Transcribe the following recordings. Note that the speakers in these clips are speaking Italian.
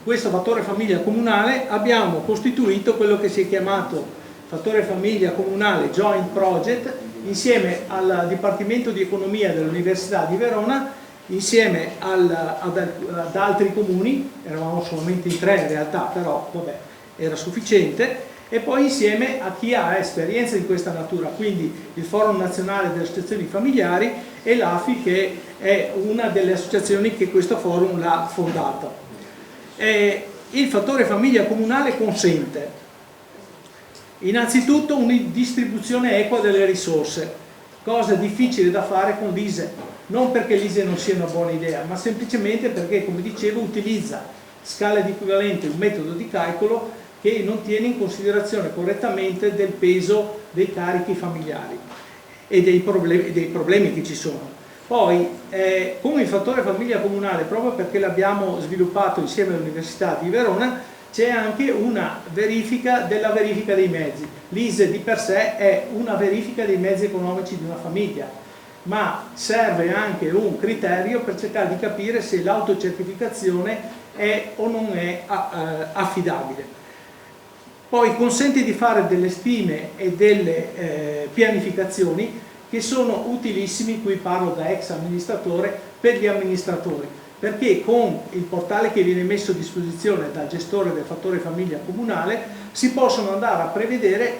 questo fattore famiglia comunale abbiamo costituito quello che si è chiamato fattore famiglia comunale Joint Project insieme al Dipartimento di Economia dell'Università di Verona, insieme ad altri comuni, eravamo solamente in 3 in realtà, però vabbè, era sufficiente, e poi insieme a chi ha esperienza di questa natura, quindi il Forum Nazionale delle Associazioni Familiari e l'AFI, che è una delle associazioni che questo forum l'ha fondato. Il fattore famiglia comunale consente innanzitutto una distribuzione equa delle risorse, cosa difficile da fare con l'ISEE, non perché l'ISEE non sia una buona idea, ma semplicemente perché, come dicevo, utilizza scale di equivalente, un metodo di calcolo che non tiene in considerazione correttamente del peso dei carichi familiari e dei problemi che ci sono. Poi, con il fattore famiglia comunale, proprio perché l'abbiamo sviluppato insieme all'Università di Verona, c'è anche una verifica della verifica dei mezzi. L'ISEE di per sé è una verifica dei mezzi economici di una famiglia, ma serve anche un criterio per cercare di capire se l'autocertificazione è o non è affidabile. Poi consente di fare delle stime e delle pianificazioni che sono utilissimi, qui parlo da ex amministratore, per gli amministratori, perché con il portale che viene messo a disposizione dal gestore del fattore famiglia comunale si possono andare a prevedere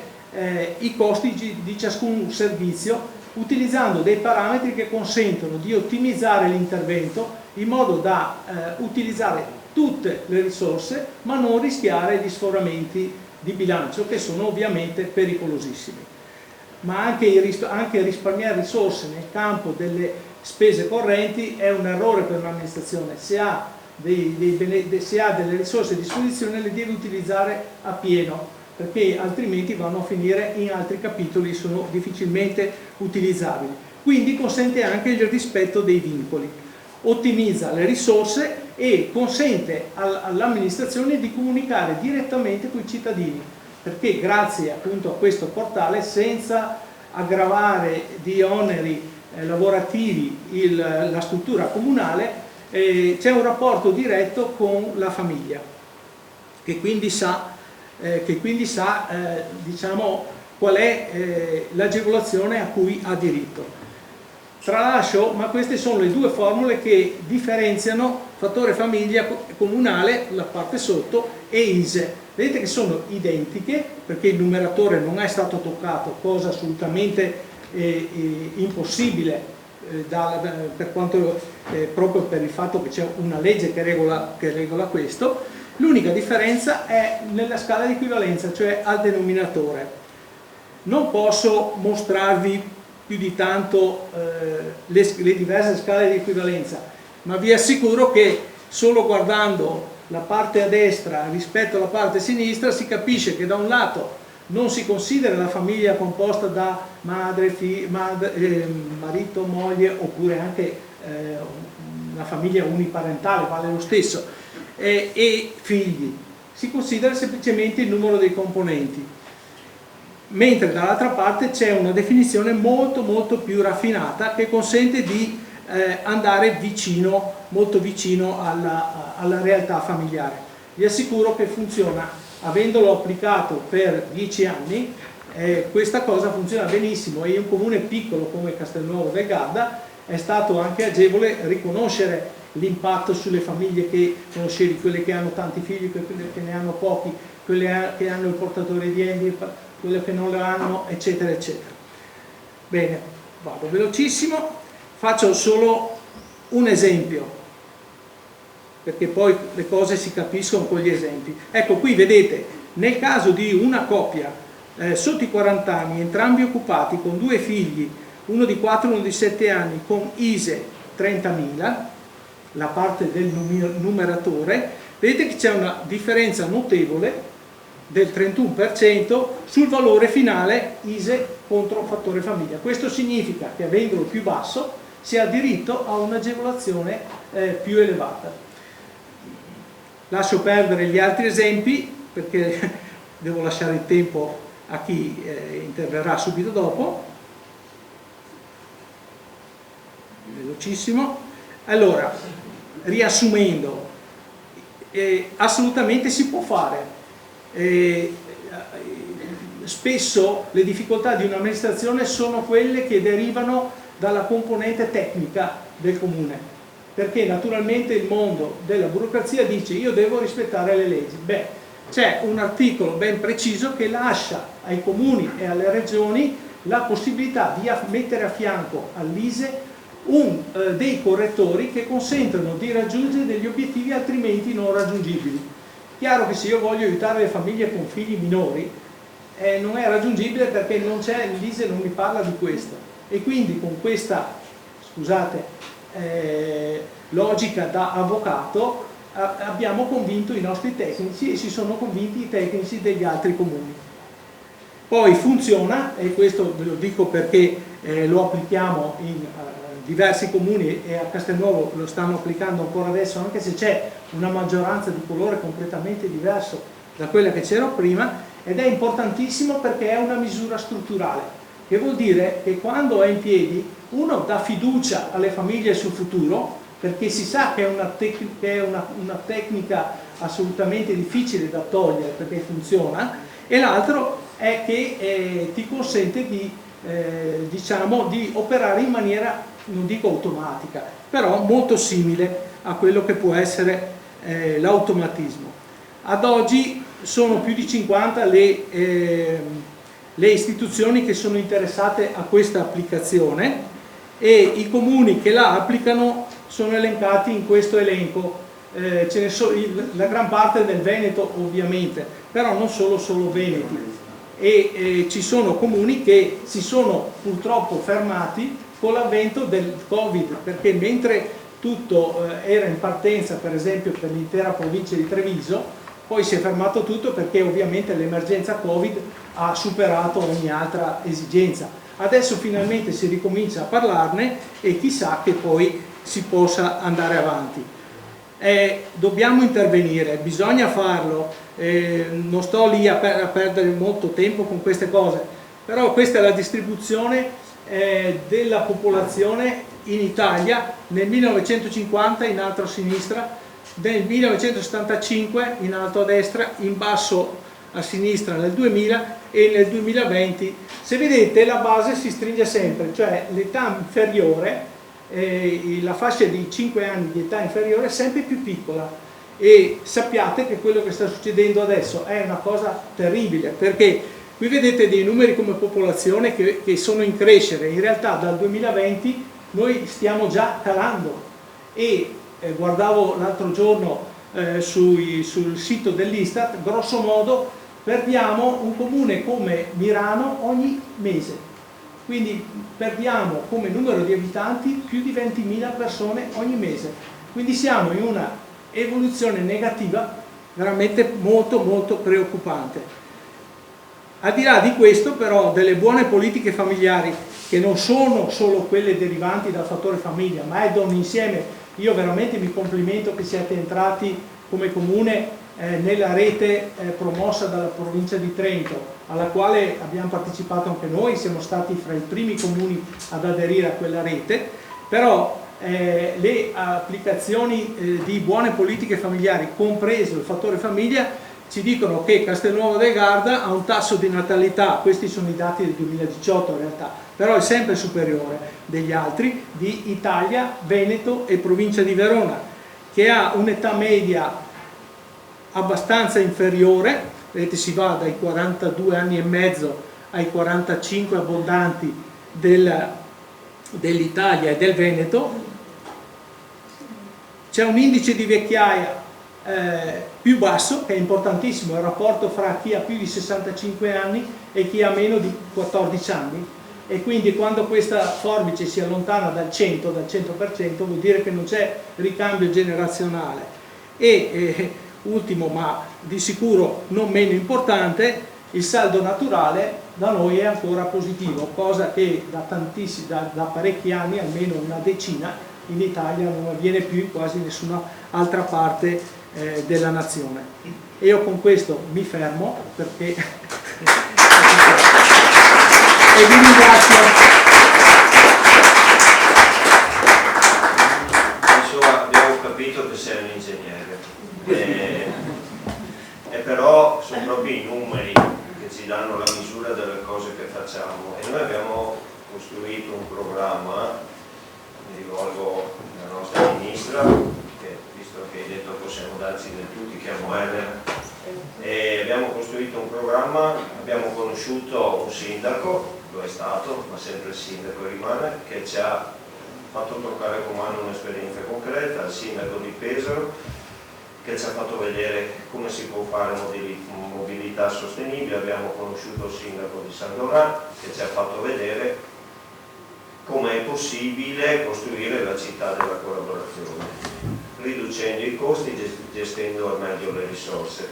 i costi di ciascun servizio, utilizzando dei parametri che consentono di ottimizzare l'intervento in modo da utilizzare tutte le risorse ma non rischiare gli sforamenti di bilancio, che sono ovviamente pericolosissimi. Ma anche risparmiare risorse nel campo delle spese correnti è un errore per un'amministrazione. Se ha delle risorse a disposizione le deve utilizzare a pieno, perché altrimenti vanno a finire in altri capitoli e sono difficilmente utilizzabili. Quindi consente anche il rispetto dei vincoli, ottimizza le risorse e consente all'amministrazione di comunicare direttamente con i cittadini, perché grazie appunto a questo portale, senza aggravare di oneri lavorativi la struttura comunale, c'è un rapporto diretto con la famiglia, che quindi sa diciamo, qual è l'agevolazione a cui ha diritto. Tralascio, ma queste sono le due formule che differenziano fattore famiglia comunale, la parte sotto, e ISEE. Vedete che sono identiche, perché il numeratore non è stato toccato, cosa assolutamente impossibile proprio per il fatto che c'è una legge che regola questo. L'unica differenza è nella scala di equivalenza, cioè al denominatore. Non posso mostrarvi più di tanto le diverse scale di equivalenza, ma vi assicuro che solo guardando la parte a destra rispetto alla parte a sinistra si capisce che da un lato non si considera la famiglia composta da marito, moglie, oppure anche una famiglia uniparentale, vale lo stesso, e figli, si considera semplicemente il numero dei componenti, mentre dall'altra parte c'è una definizione molto più raffinata che consente di andare molto vicino alla realtà familiare. Vi assicuro che funziona, avendolo applicato per 10 anni, questa cosa funziona benissimo, e in un comune piccolo come Castelnuovo del Garda è stato anche agevole riconoscere l'impatto sulle famiglie che conoscevi, quelle che hanno tanti figli, quelle che ne hanno pochi, quelle che hanno il portatore di handicap, quelle che non lo hanno, eccetera eccetera. Bene, vado velocissimo, faccio solo un esempio, perché poi le cose si capiscono con gli esempi. Ecco, qui vedete, nel caso di una coppia sotto i 40 anni, entrambi occupati, con 2 figli, uno di 4 e uno di 7 anni, con ISEE 30.000, la parte del numeratore, vedete che c'è una differenza notevole del 31% sul valore finale ISEE contro fattore famiglia. Questo significa che, avendolo più basso, si ha diritto a un'agevolazione più elevata. Lascio perdere gli altri esempi perché devo lasciare il tempo a chi interverrà subito dopo. Velocissimo. Allora, riassumendo, assolutamente si può fare. Spesso le difficoltà di un'amministrazione sono quelle che derivano dalla componente tecnica del comune, perché naturalmente il mondo della burocrazia dice io devo rispettare le leggi. Beh, c'è un articolo ben preciso che lascia ai comuni e alle regioni la possibilità di mettere a fianco all'ISE dei correttori che consentono di raggiungere degli obiettivi altrimenti non raggiungibili. Chiaro che se io voglio aiutare le famiglie con figli minori non è raggiungibile perché non c'è, l'ISE non mi parla di questo, e quindi con questa, scusate, logica da avvocato abbiamo convinto i nostri tecnici e si sono convinti i tecnici degli altri comuni. Poi funziona, e questo ve lo dico perché lo applichiamo in diversi comuni e a Castelnuovo lo stanno applicando ancora adesso, anche se c'è una maggioranza di colore completamente diverso da quella che c'era prima, ed è importantissimo perché è una misura strutturale, che vuol dire che quando è in piedi uno dà fiducia alle famiglie sul futuro, perché si sa che è una tecnica assolutamente difficile da togliere perché funziona, e l'altro è che ti consente di, diciamo, di operare in maniera, non dico automatica, però molto simile a quello che può essere l'automatismo. Ad oggi sono più di 50 le istituzioni che sono interessate a questa applicazione e i comuni che la applicano sono elencati in questo elenco. Ce ne so, la gran parte del Veneto ovviamente, però non solo veneti, e ci sono comuni che si sono purtroppo fermati con l'avvento del Covid, perché mentre tutto era in partenza, per esempio per l'intera provincia di Treviso, poi si è fermato tutto perché ovviamente l'emergenza Covid ha superato ogni altra esigenza. Adesso finalmente si ricomincia a parlarne e chissà che poi si possa andare avanti. Dobbiamo intervenire, bisogna farlo, non sto lì a perdere molto tempo con queste cose, però questa è la distribuzione della popolazione in Italia nel 1950 in alto a sinistra, nel 1975 in alto a destra, in basso a sinistra nel 2000 e nel 2020. Se vedete la base si stringe sempre, cioè l'età inferiore, la fascia di 5 anni di età inferiore è sempre più piccola, e sappiate che quello che sta succedendo adesso è una cosa terribile, perché qui vedete dei numeri come popolazione che sono in crescere. In realtà dal 2020 noi stiamo già calando e guardavo l'altro giorno sul sito dell'Istat, grosso modo perdiamo un comune come Mirano ogni mese, quindi perdiamo come numero di abitanti più di 20.000 persone ogni mese, quindi siamo in una evoluzione negativa veramente molto molto preoccupante. Al di là di questo però delle buone politiche familiari, che non sono solo quelle derivanti dal fattore famiglia, ma è da un insieme. Io veramente mi complimento che siate entrati come comune nella rete promossa dalla provincia di Trento, alla quale abbiamo partecipato anche noi, siamo stati fra i primi comuni ad aderire a quella rete, però le applicazioni di buone politiche familiari, compreso il fattore famiglia, ci dicono che Castelnuovo del Garda ha un tasso di natalità, questi sono i dati del 2018 in realtà, però è sempre superiore degli altri, di Italia, Veneto e provincia di Verona, che ha un'età media abbastanza inferiore, vedete si va dai 42 anni e mezzo ai 45 abbondanti dell'Italia e del Veneto. C'è un indice di vecchiaia più basso, che è importantissimo, il rapporto fra chi ha più di 65 anni e chi ha meno di 14 anni, e quindi quando questa forbice si allontana dal 100% vuol dire che non c'è ricambio generazionale. E ultimo, ma di sicuro non meno importante, il saldo naturale da noi è ancora positivo, cosa che da parecchi anni, almeno una decina, in Italia non avviene più in quasi nessuna altra parte della nazione. E io con questo mi fermo perché e vi ringrazio. Insomma, abbiamo capito che sei un ingegnere. Isra, che visto che hai detto possiamo darci del tu, ti chiamo Elena, e abbiamo costruito un programma, abbiamo conosciuto un sindaco, lo è stato, ma sempre il sindaco rimane, che ci ha fatto toccare con mano un'esperienza concreta, il sindaco di Pesaro, che ci ha fatto vedere come si può fare mobilità sostenibile. Abbiamo conosciuto il sindaco di San Doran, che ci ha fatto vedere come è possibile costruire la città della collaborazione, riducendo i costi, gestendo al meglio le risorse,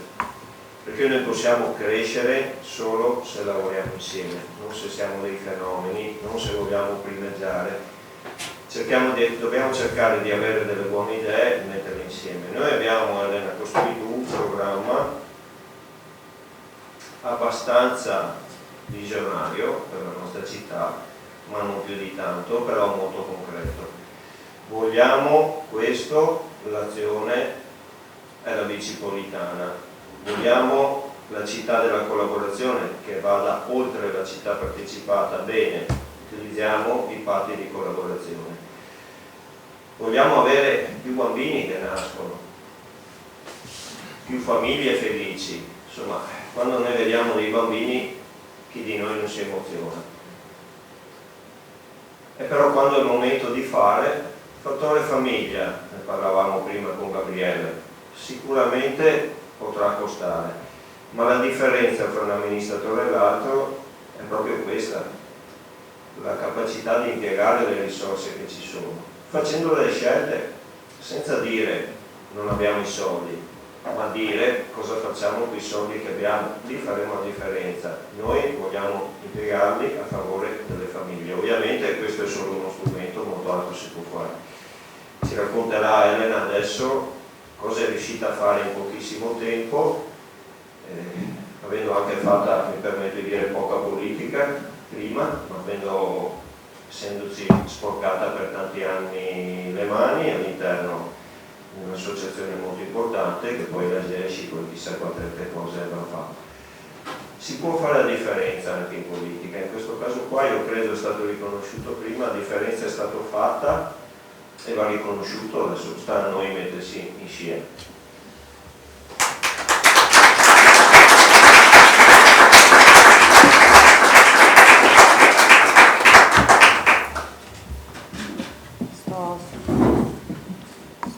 perché noi possiamo crescere solo se lavoriamo insieme, non se siamo dei fenomeni, non se vogliamo primeggiare. Dobbiamo cercare di avere delle buone idee e metterle insieme. Noi abbiamo, Elena, costruito un programma abbastanza visionario per la nostra città, ma non più di tanto, però molto concreto. Vogliamo questo, l'azione è la bicipolitana, vogliamo la città della collaborazione che vada oltre la città partecipata. Bene, utilizziamo i patti di collaborazione. Vogliamo avere più bambini che nascono, più famiglie felici. Insomma, quando noi vediamo dei bambini, chi di noi non si emoziona? E però quando è il momento di fare, fattore famiglia, ne parlavamo prima con Gabriele, sicuramente potrà costare, ma la differenza tra un amministratore e l'altro è proprio questa, la capacità di impiegare le risorse che ci sono, facendo delle scelte senza dire non abbiamo i soldi, ma dire cosa facciamo con i soldi che abbiamo. Lì faremo la differenza. Noi vogliamo impiegarli a favore delle famiglie. Ovviamente questo è solo uno strumento, molto altro si può fare. Ci racconterà Elena adesso cosa è riuscita a fare in pochissimo tempo, avendo anche fatta, mi permetto di dire, poca politica prima, ma essendoci sporcata per tanti anni le mani all'interno di un'associazione molto importante, che poi la GESCI con chissà quante altre cose aveva fatto. Si può fare la differenza anche in politica, in questo caso qua io credo è stato riconosciuto prima, la differenza è stata fatta e va riconosciuto, adesso sta a noi mettersi insieme. Sto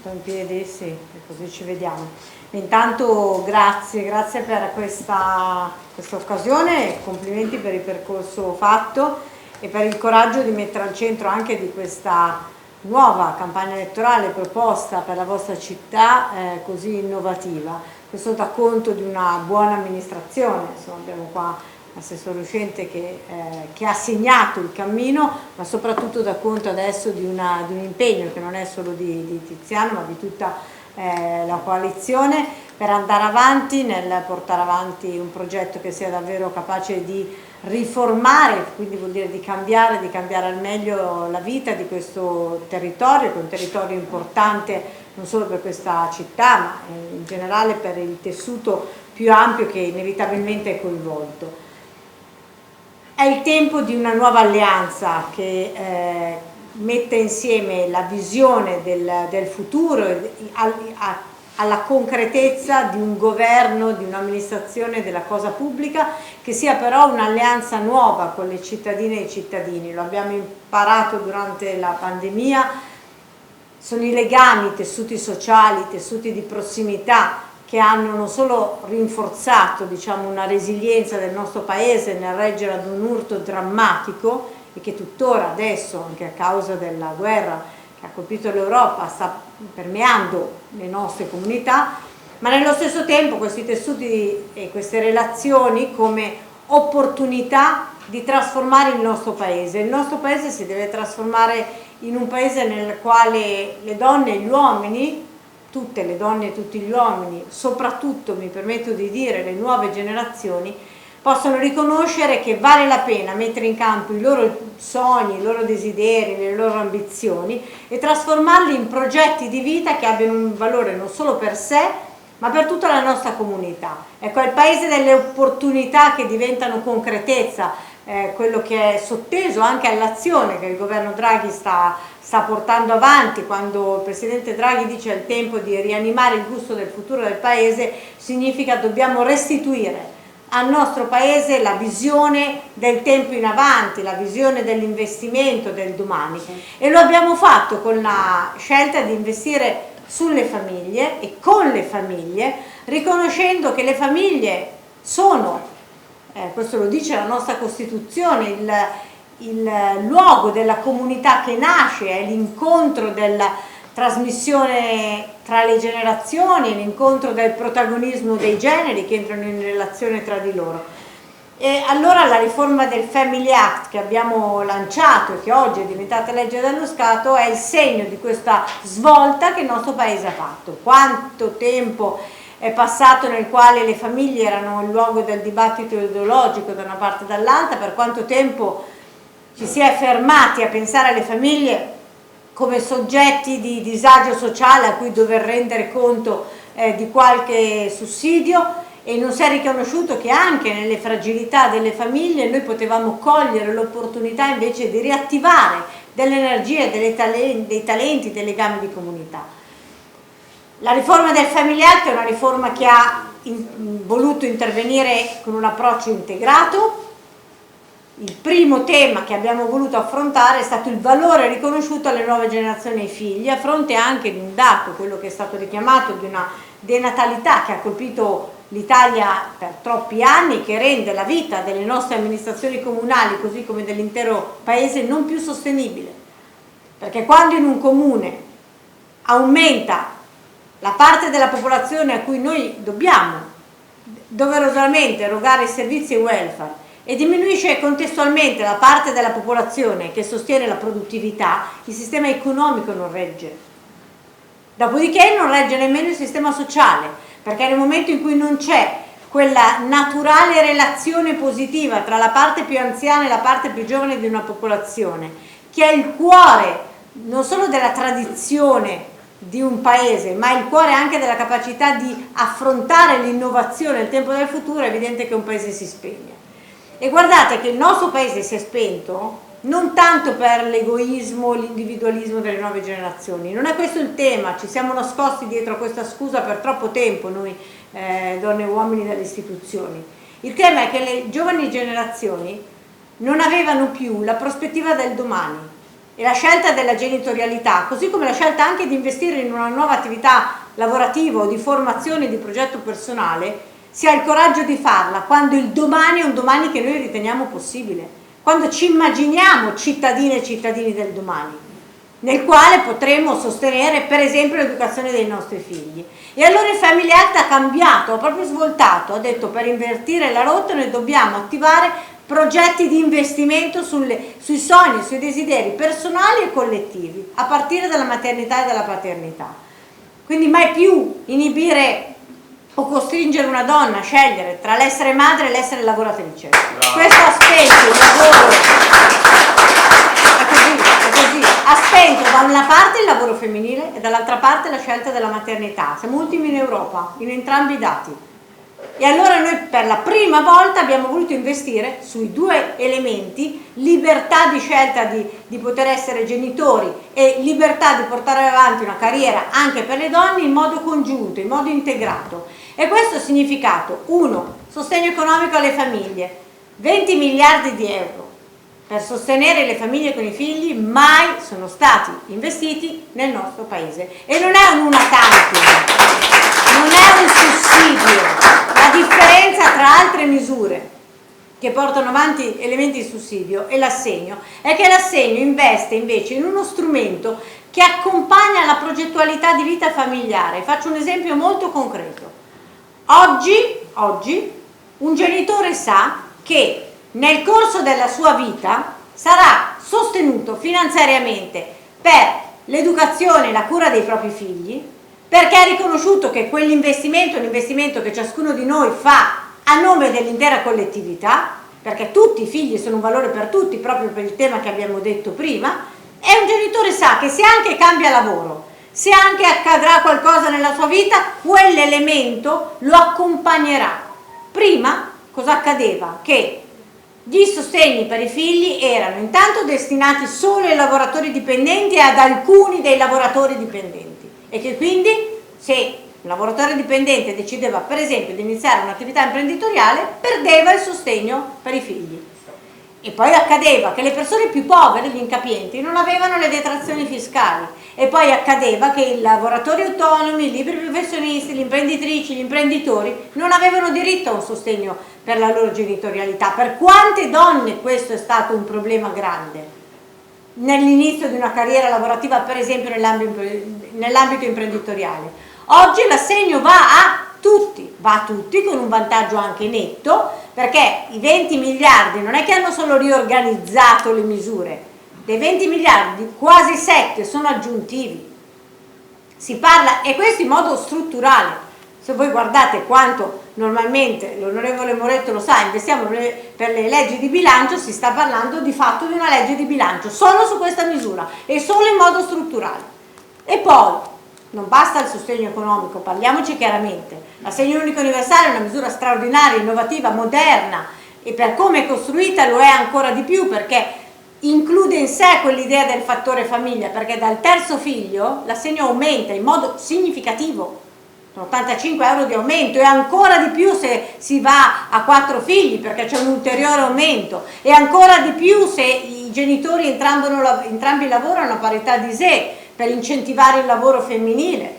in piedi, sì, così ci vediamo. Intanto grazie per questa occasione e complimenti per il percorso fatto e per il coraggio di mettere al centro anche di questa nuova campagna elettorale proposta per la vostra città così innovativa. Questo dà conto di una buona amministrazione. Insomma, abbiamo qua l'assessore uscente che ha segnato il cammino, ma soprattutto dà conto adesso di un impegno che non è solo di Tiziano, ma di tutta la coalizione per andare avanti nel portare avanti un progetto che sia davvero capace di riformare, quindi vuol dire di cambiare al meglio la vita di questo territorio, che è un territorio importante non solo per questa città, ma in generale per il tessuto più ampio che inevitabilmente è coinvolto. È il tempo di una nuova alleanza che mette insieme la visione del futuro alla concretezza di un governo, di un'amministrazione della cosa pubblica, che sia però un'alleanza nuova con le cittadine e i cittadini. Lo abbiamo imparato durante la pandemia, sono i legami, i tessuti sociali, i tessuti di prossimità che hanno non solo rinforzato, diciamo, una resilienza del nostro paese nel reggere ad un urto drammatico e che tuttora adesso, anche a causa della guerra che ha colpito l'Europa, sta permeando le nostre comunità, ma nello stesso tempo questi tessuti e queste relazioni come opportunità di trasformare il nostro paese. Il nostro paese si deve trasformare in un paese nel quale le donne e gli uomini, tutte le donne e tutti gli uomini, soprattutto mi permetto di dire le nuove generazioni, possono riconoscere che vale la pena mettere in campo i loro sogni, i loro desideri, le loro ambizioni e trasformarli in progetti di vita che abbiano un valore non solo per sé, ma per tutta la nostra comunità. Ecco, è il paese delle opportunità che diventano concretezza quello che è sotteso anche all'azione che il governo Draghi sta portando avanti. Quando il presidente Draghi dice è il tempo di rianimare il gusto del futuro del paese, significa dobbiamo restituire al nostro paese la visione del tempo in avanti, la visione dell'investimento del domani, e lo abbiamo fatto con la scelta di investire sulle famiglie e con le famiglie, riconoscendo che le famiglie sono, questo lo dice la nostra Costituzione, il luogo della comunità che nasce, è l'incontro della trasmissione tra le generazioni, l'incontro del protagonismo dei generi che entrano in relazione tra di loro. E allora la riforma del Family Act che abbiamo lanciato e che oggi è diventata legge dello Stato è il segno di questa svolta che il nostro paese ha fatto. Quanto tempo è passato nel quale le famiglie erano il luogo del dibattito ideologico da una parte e dall'altra, per quanto tempo ci si è fermati a pensare alle famiglie come soggetti di disagio sociale a cui dover rendere conto di qualche sussidio, e non si è riconosciuto che anche nelle fragilità delle famiglie noi potevamo cogliere l'opportunità invece di riattivare delle energie, dei talenti, dei legami di comunità. La riforma del Family Act è una riforma che ha voluto intervenire con un approccio integrato. Il primo tema che abbiamo voluto affrontare è stato il valore riconosciuto alle nuove generazioni e ai figli, a fronte anche di un dato, quello che è stato richiamato, di una denatalità che ha colpito l'Italia per troppi anni, che rende la vita delle nostre amministrazioni comunali, così come dell'intero paese, non più sostenibile. Perché quando in un comune aumenta la parte della popolazione a cui noi dobbiamo doverosamente erogare i servizi e welfare, e diminuisce contestualmente la parte della popolazione che sostiene la produttività, il sistema economico non regge. Dopodiché non regge nemmeno il sistema sociale, perché nel momento in cui non c'è quella naturale relazione positiva tra la parte più anziana e la parte più giovane di una popolazione, che è il cuore non solo della tradizione di un paese, ma il cuore anche della capacità di affrontare l'innovazione nel tempo del futuro, è evidente che un paese si spegne. E guardate che il nostro paese si è spento non tanto per l'egoismo, l'individualismo delle nuove generazioni, non è questo il tema, ci siamo nascosti dietro a questa scusa per troppo tempo noi donne e uomini delle istituzioni. Il tema è che le giovani generazioni non avevano più la prospettiva del domani, e la scelta della genitorialità, così come la scelta anche di investire in una nuova attività lavorativa o di formazione di progetto personale, si ha il coraggio di farla quando il domani è un domani che noi riteniamo possibile, quando ci immaginiamo cittadine e cittadini del domani, nel quale potremo sostenere per esempio l'educazione dei nostri figli. E allora il Family Act ha cambiato, ha proprio svoltato, ha detto per invertire la rotta noi dobbiamo attivare progetti di investimento sui sogni, sui desideri personali e collettivi, a partire dalla maternità e dalla paternità. Quindi mai più inibire o costringere una donna a scegliere tra l'essere madre e l'essere lavoratrice. Bravo. Questo ha spento il lavoro, è così, ha spento da una parte il lavoro femminile e dall'altra parte la scelta della maternità. Siamo ultimi in Europa, in entrambi i dati. E allora noi per la prima volta abbiamo voluto investire sui due elementi, libertà di scelta di poter essere genitori e libertà di portare avanti una carriera anche per le donne in modo congiunto, in modo integrato. E questo ha significato: 1. Sostegno economico alle famiglie, 20 miliardi di euro per sostenere le famiglie con i figli mai sono stati investiti nel nostro paese, e non è un una tantum, non è un sussidio. La differenza tra altre misure che portano avanti elementi di sussidio e l'assegno è che l'assegno investe invece in uno strumento che accompagna la progettualità di vita familiare. Faccio un esempio molto concreto. Oggi un genitore sa che nel corso della sua vita sarà sostenuto finanziariamente per l'educazione e la cura dei propri figli, perché è riconosciuto che quell'investimento è un investimento che ciascuno di noi fa a nome dell'intera collettività, perché tutti i figli sono un valore per tutti, proprio per il tema che abbiamo detto prima, e un genitore sa che se anche cambia lavoro, se anche accadrà qualcosa nella sua vita, quell'elemento lo accompagnerà. Prima cosa accadeva? Che Gli sostegni per i figli erano intanto destinati solo ai lavoratori dipendenti e ad alcuni dei lavoratori dipendenti, e che quindi se un lavoratore dipendente decideva per esempio di iniziare un'attività imprenditoriale perdeva il sostegno per i figli. E poi accadeva che le persone più povere, gli incapienti, non avevano le detrazioni fiscali, e poi accadeva che i lavoratori autonomi, i liberi professionisti, le imprenditrici, gli imprenditori non avevano diritto a un sostegno per la loro genitorialità. Per quante donne questo è stato un problema grande nell'inizio di una carriera lavorativa, per esempio nell'ambito imprenditoriale. Oggi l'assegno va a tutti con un vantaggio anche netto, perché i 20 miliardi non è che hanno solo riorganizzato le misure, dei 20 miliardi quasi 7 sono aggiuntivi, si parla, e questo in modo strutturale. Se voi guardate quanto normalmente, l'onorevole Moretto lo sa, investiamo per le leggi di bilancio, si sta parlando di fatto di una legge di bilancio solo su questa misura e solo in modo strutturale. E poi non basta il sostegno economico, parliamoci chiaramente, l'assegno unico universale è una misura straordinaria, innovativa, moderna, e per come è costruita lo è ancora di più, perché include in sé quell'idea del fattore famiglia, perché dal terzo figlio l'assegno aumenta in modo significativo, 85 euro di aumento, e ancora di più se si va a 4 figli perché c'è un ulteriore aumento, e ancora di più se i genitori entrambi lavorano a parità di sé, per incentivare il lavoro femminile,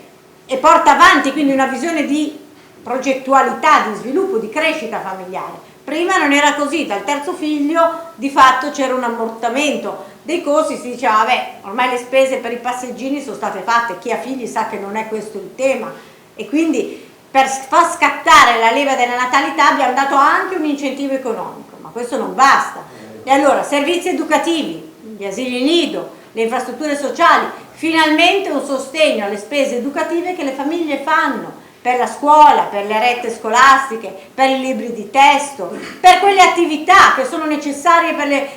e porta avanti quindi una visione di progettualità, di sviluppo, di crescita familiare. Prima non era così, dal terzo figlio di fatto c'era un ammortamento dei costi, si diceva vabbè, ormai le spese per i passeggini sono state fatte, chi ha figli sa che non è questo il tema, e quindi per far scattare la leva della natalità abbiamo dato anche un incentivo economico, ma questo non basta. E allora servizi educativi, gli asili nido, le infrastrutture sociali, finalmente un sostegno alle spese educative che le famiglie fanno per la scuola, per le rette scolastiche, per i libri di testo, per quelle attività che sono necessarie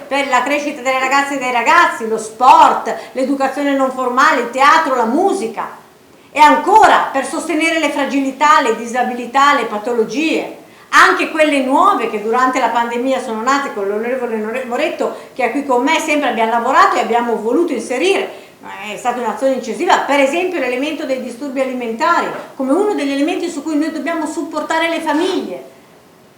per la crescita delle ragazze e dei ragazzi, lo sport, l'educazione non formale, il teatro, la musica, e ancora per sostenere le fragilità, le disabilità, le patologie, anche quelle nuove che durante la pandemia sono nate. Con l'onorevole Moretto, che è qui con me, sempre abbiamo lavorato e abbiamo voluto inserire, è stata un'azione incisiva, per esempio l'elemento dei disturbi alimentari come uno degli elementi su cui noi dobbiamo supportare le famiglie,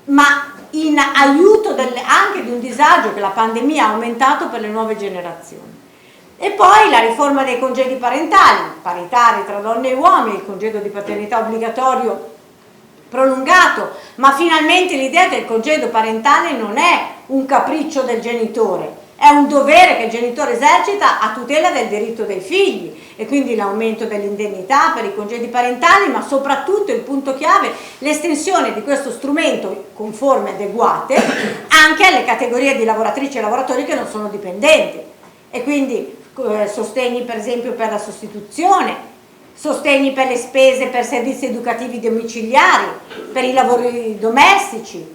ma in aiuto anche di un disagio che la pandemia ha aumentato per le nuove generazioni. E poi la riforma dei congedi parentali, paritari tra donne e uomini, il congedo di paternità obbligatorio prolungato, ma finalmente l'idea che il congedo parentale non è un capriccio del genitore, è un dovere che il genitore esercita a tutela del diritto dei figli, e quindi l'aumento dell'indennità per i congedi parentali, ma soprattutto il punto chiave, l'estensione di questo strumento con forme adeguate anche alle categorie di lavoratrici e lavoratori che non sono dipendenti, e quindi sostegni per esempio per la sostituzione, sostegni per le spese per servizi educativi domiciliari, per i lavori domestici,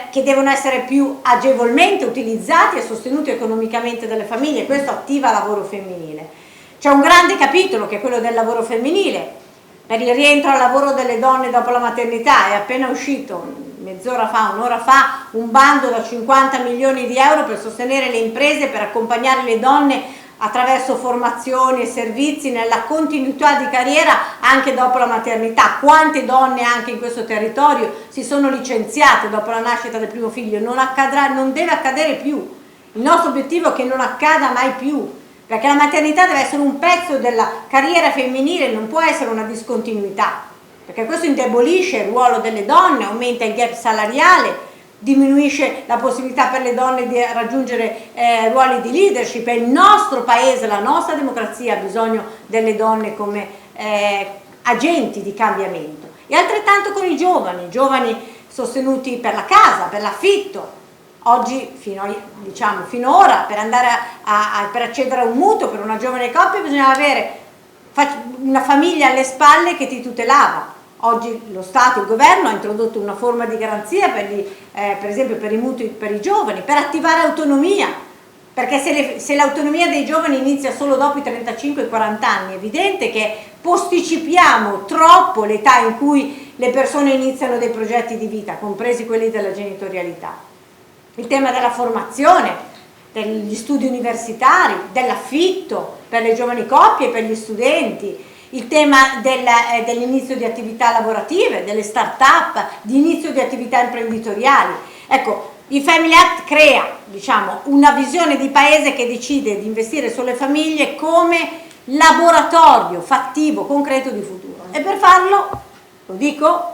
che devono essere più agevolmente utilizzati e sostenuti economicamente dalle famiglie. Questo attiva lavoro femminile. C'è un grande capitolo che è quello del lavoro femminile, per il rientro al lavoro delle donne dopo la maternità. È appena uscito mezz'ora fa, un'ora fa, un bando da 50 milioni di euro per sostenere le imprese, per accompagnare le donne attraverso formazioni e servizi nella continuità di carriera anche dopo la maternità. Quante donne anche in questo territorio si sono licenziate dopo la nascita del primo figlio? Non accadrà, non deve accadere più. Il nostro obiettivo è che non accada mai più, perché la maternità deve essere un pezzo della carriera femminile, non può essere una discontinuità, perché questo indebolisce il ruolo delle donne, aumenta il gap salariale, diminuisce la possibilità per le donne di raggiungere ruoli di leadership. E il nostro paese, la nostra democrazia ha bisogno delle donne come agenti di cambiamento. E altrettanto con i giovani sostenuti per la casa, per l'affitto. Oggi, finora, per andare per accedere a un mutuo per una giovane coppia bisognava avere una famiglia alle spalle che ti tutelava. Oggi lo Stato, il governo ha introdotto una forma di garanzia per esempio per i mutui per i giovani, per attivare autonomia, perché se l'autonomia dei giovani inizia solo dopo i 35-40 anni, è evidente che posticipiamo troppo l'età in cui le persone iniziano dei progetti di vita, compresi quelli della genitorialità. il tema della formazione, degli studi universitari, dell'affitto per le giovani coppie e per gli studenti, il tema dell'inizio di attività lavorative, delle start-up, di inizio di attività imprenditoriali. Ecco, il Family Act crea, diciamo, una visione di paese che decide di investire sulle famiglie come laboratorio fattivo, concreto di futuro. E per farlo, lo dico,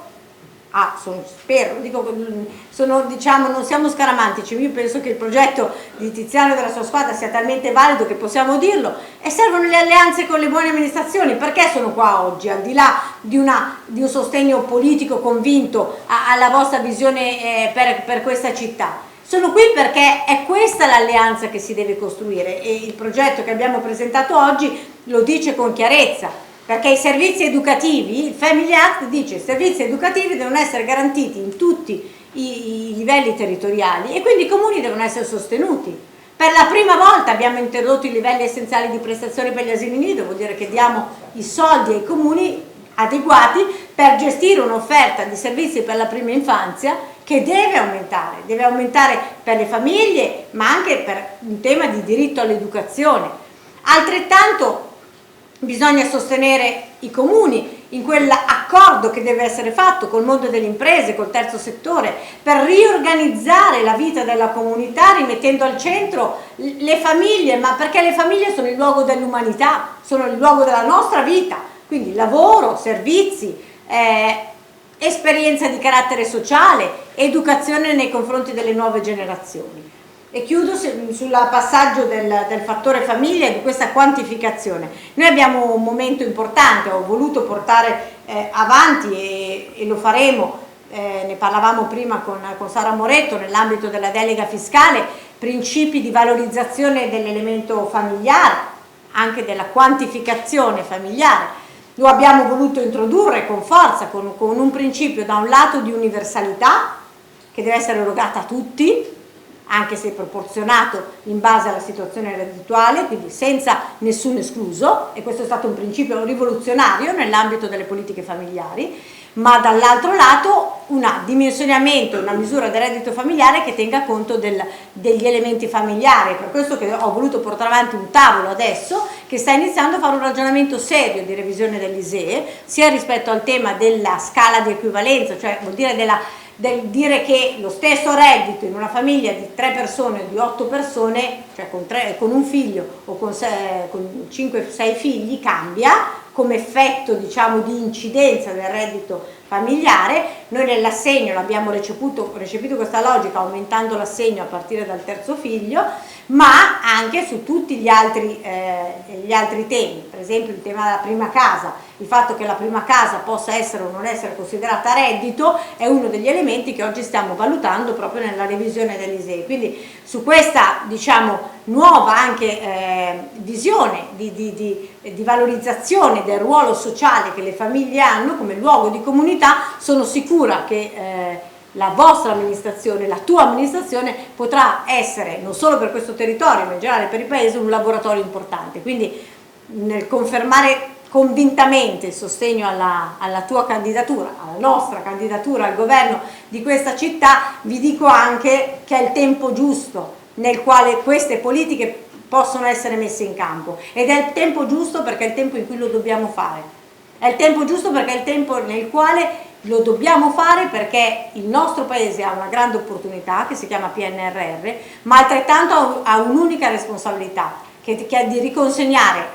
diciamo, non siamo scaramantici, io penso che il progetto di Tiziano e della sua squadra sia talmente valido che possiamo dirlo, e servono le alleanze con le buone amministrazioni. Perché sono qua oggi, al di là di un sostegno politico convinto alla vostra visione per questa città? Sono qui perché è questa l'alleanza che si deve costruire, e il progetto che abbiamo presentato oggi lo dice con chiarezza. Perché i servizi educativi, il Family Act dice, i servizi educativi devono essere garantiti in tutti i livelli territoriali, e quindi i comuni devono essere sostenuti. Per la prima volta abbiamo introdotto i livelli essenziali di prestazione per gli asili nido, vuol dire che diamo i soldi ai comuni adeguati per gestire un'offerta di servizi per la prima infanzia che deve aumentare per le famiglie, ma anche per un tema di diritto all'educazione. Altrettanto bisogna sostenere i comuni in quell'accordo che deve essere fatto col mondo delle imprese, col terzo settore, per riorganizzare la vita della comunità, rimettendo al centro le famiglie, ma perché le famiglie sono il luogo dell'umanità, sono il luogo della nostra vita, quindi lavoro, servizi, esperienza di carattere sociale, educazione nei confronti delle nuove generazioni. E chiudo sul passaggio del fattore famiglia e di questa quantificazione. Noi abbiamo un momento importante, ho voluto portare avanti e lo faremo, ne parlavamo prima con Sara Moretto nell'ambito della delega fiscale, principi di valorizzazione dell'elemento familiare, anche della quantificazione familiare. Lo abbiamo voluto introdurre con forza, con un principio da un lato di universalità, che deve essere erogata a tutti, anche se proporzionato in base alla situazione reddituale, quindi senza nessuno escluso, e questo è stato un principio rivoluzionario nell'ambito delle politiche familiari, ma dall'altro lato un dimensionamento, una misura del reddito familiare che tenga conto degli elementi familiari. Per questo che ho voluto portare avanti un tavolo adesso che sta iniziando a fare un ragionamento serio di revisione dell'ISEE, sia rispetto al tema della scala di equivalenza, cioè vuol dire del dire che lo stesso reddito in una famiglia di 3 persone o di 8 persone, cioè con un figlio o con 5-6 figli, cambia come effetto, diciamo, di incidenza del reddito familiare. Noi nell'assegno l'abbiamo recepito questa logica, aumentando l'assegno a partire dal terzo figlio, ma anche su tutti gli altri temi, per esempio il tema della prima casa, il fatto che la prima casa possa essere o non essere considerata reddito è uno degli elementi che oggi stiamo valutando proprio nella revisione dell'ISEE. Quindi su questa, diciamo, nuova anche visione di valorizzazione del ruolo sociale che le famiglie hanno come luogo di comunità, sono sicura che la vostra amministrazione, la tua amministrazione potrà essere, non solo per questo territorio ma in generale per il paese, un laboratorio importante. Quindi nel confermare convintamente il sostegno alla tua candidatura, alla nostra candidatura al governo di questa città, vi dico anche che è il tempo giusto nel quale queste politiche possono essere messe in campo, ed è il tempo giusto perché è il tempo in cui lo dobbiamo fare, è il tempo giusto perché è il tempo nel quale lo dobbiamo fare, perché il nostro paese ha una grande opportunità che si chiama PNRR, ma altrettanto ha un'unica responsabilità, che è di riconsegnare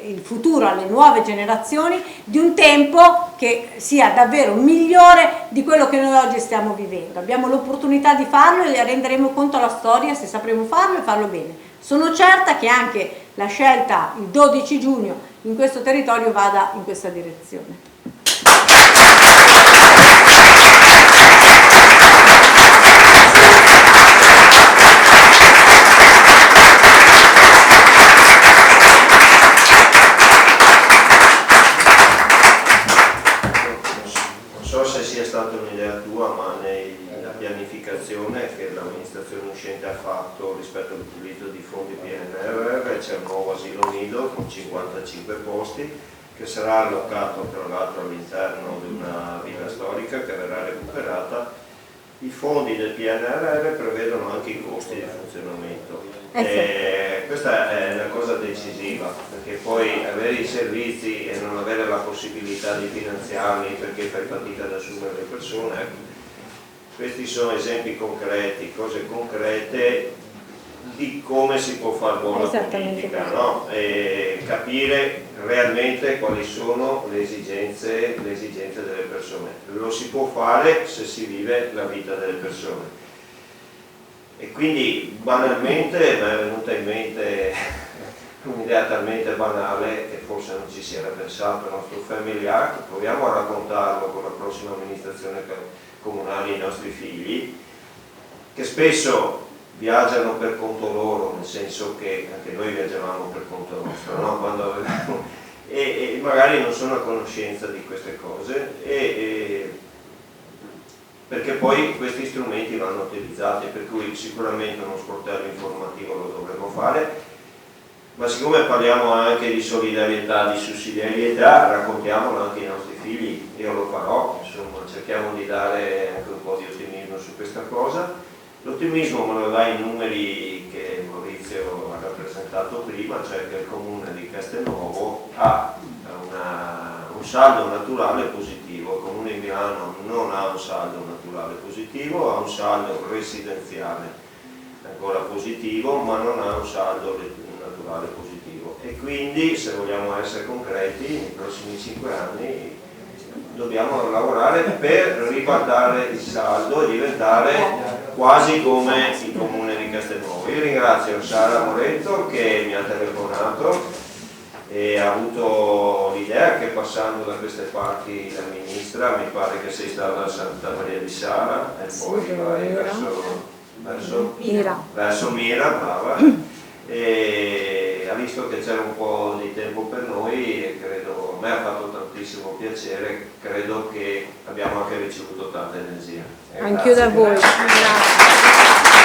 il futuro alle nuove generazioni di un tempo che sia davvero migliore di quello che noi oggi stiamo vivendo. Abbiamo l'opportunità di farlo e renderemo conto alla storia se sapremo farlo e farlo bene. Sono certa che anche la scelta il 12 giugno in questo territorio vada in questa direzione. Nella pianificazione che l'amministrazione uscente ha fatto rispetto all'utilizzo di fondi PNRR c'è un nuovo asilo nido con 55 posti che sarà allocato tra l'altro all'interno di una villa storica che verrà recuperata I fondi del PNRR prevedono anche i costi di funzionamento. Sì. Questa è una cosa decisiva, perché poi avere i servizi e non avere la possibilità di finanziarli perché fai fatica ad assumere le persone, questi sono esempi concreti, cose concrete di come si può fare buona politica, no? E capire realmente quali sono le esigenze delle persone. Lo si può fare se si vive la vita delle persone. E quindi banalmente mi è venuta in mente un'idea talmente banale che forse non ci si era pensato, il nostro Family Act, proviamo a raccontarlo con la prossima amministrazione comunale ai nostri figli, che spesso viaggiano per conto loro, nel senso che anche noi viaggiavamo per conto nostro, no? Quando avevamo, e magari non sono a conoscenza di queste cose, perché poi questi strumenti vanno utilizzati, per cui sicuramente uno sportello informativo lo dovremmo fare, ma siccome parliamo anche di solidarietà, di sussidiarietà, raccontiamolo anche ai nostri figli. Io lo farò, insomma, cerchiamo di dare anche un po' di ottimismo su questa cosa. L'ottimismo me lo dà i numeri che Maurizio ha rappresentato prima, cioè che il comune di Castelnuovo ha un saldo naturale positivo. Il comune di Milano non ha un saldo naturale positivo, ha un saldo residenziale ancora positivo, ma non ha un saldo naturale positivo. E quindi, se vogliamo essere concreti, nei prossimi 5 anni dobbiamo lavorare per ribaltare il saldo e diventare quasi come il comune di Castelnuovo. Io ringrazio Sara Moretto che mi ha telefonato e ha avuto l'idea che passando da queste parti da ministra, mi pare che sei stata a Santa Maria di Sala e poi vai verso Mira, brava, e ha visto che c'era un po' di tempo per noi e credo, a me ha fatto tantissimo piacere, credo che abbiamo anche ricevuto tanta energia. Anch'io da voi, grazie.